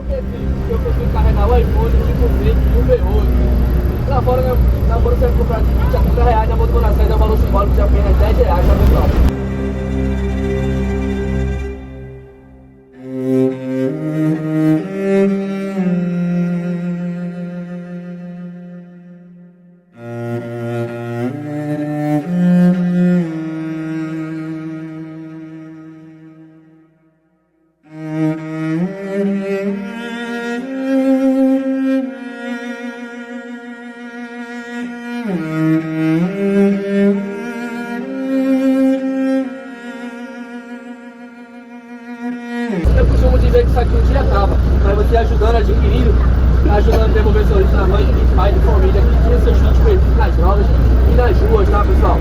eu prefiro carregar o iPhone, tipo fake e o V8. Lá fora, você vai comprar de 20 a 30 reais, na mão do Bonacés é um valor simbólico de apenas 10 reais, tá pessoal? Eu costumo dizer que isso aqui um dia acaba, mas você ajudando, adquirindo, ajudando a desenvolver seu tamanho de pai de família que tinha seus filhos perdidos nas drogas e nas ruas, tá pessoal?